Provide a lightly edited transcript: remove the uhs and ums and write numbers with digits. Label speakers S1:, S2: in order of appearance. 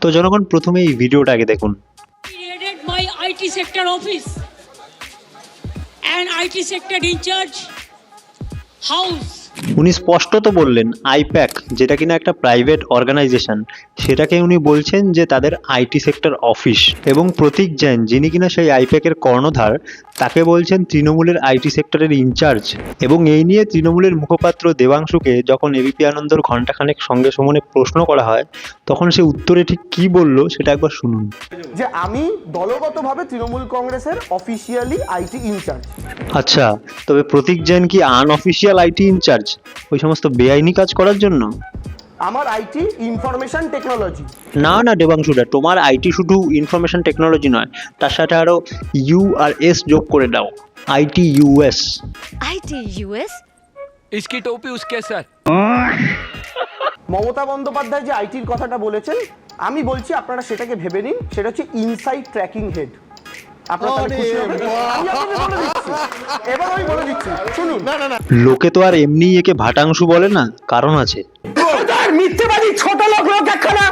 S1: তো জনগণ প্রথমে এই ভিডিওটা আগে দেখুন।
S2: Raided my IT sector office and IT sector in charge house.
S1: উনি স্পষ্টত বললেন আইপ্যাক, যেটা কিনা একটা প্রাইভেট অর্গানাইজেশন, সেটাকে উনি বলছেন যে তাদের আইটি সেক্টর অফিস। এবং প্রতীক জৈন, যিনি কিনা সেই আইপ্যাকের কর্ণধার, তাকে বলছেন তৃণমূলের আইটি সেক্টরের ইনচার্জ। এবং এই নিয়ে তৃণমূলের মুখপাত্র দেবাংশুকে যখন এবিপি আনন্দর ঘণ্টাখানেক সঙ্গে সমনে প্রশ্ন করা হয়, তখন সে উত্তরে ঠিক কি বলল সেটা একবার শুনুন।
S3: যে আমি দলগতভাবে তৃণমূল কংগ্রেসের অফিসিয়ালি আইটি ইনচার্জ।
S1: আচ্ছা, তবে প্রতীক জৈন কি আনঅফিসিয়াল আইটি ইনচার্জ ওই সমস্ত বেআইনি কাজ করার জন্য?
S3: আমার আইটি ইনফরমেশন টেকনোলজি।
S1: না না দেবাংশুদা, তোমার আইটি শুধু ইনফরমেশন টেকনোলজি নয়, তার সাথে আরো ইউ আর এস যোগ করে দাও, আইটি ইউএস।
S4: आईटी यूएस
S5: इसकी टोपी उसके सर।
S3: মমতা বন্দ্যোপাধ্যায় যে আইটির কথাটা বলেছেন, আমি বলছি আপনারা সেটাকে ভেবে নিন, সেটা হচ্ছে ইনসাইড ট্র্যাকিং হেড। আপনারা তাহলে খুশি হবেন। আমি আপনাদের বলে দিচ্ছি, এবার আমি বলে দিচ্ছি, শুনুন।
S1: লোকে তো আর এমনি একে ভাটাংশু বলে না, কারণ আছে।
S3: মিথ্যেবাদী ছোট লোক একখানা।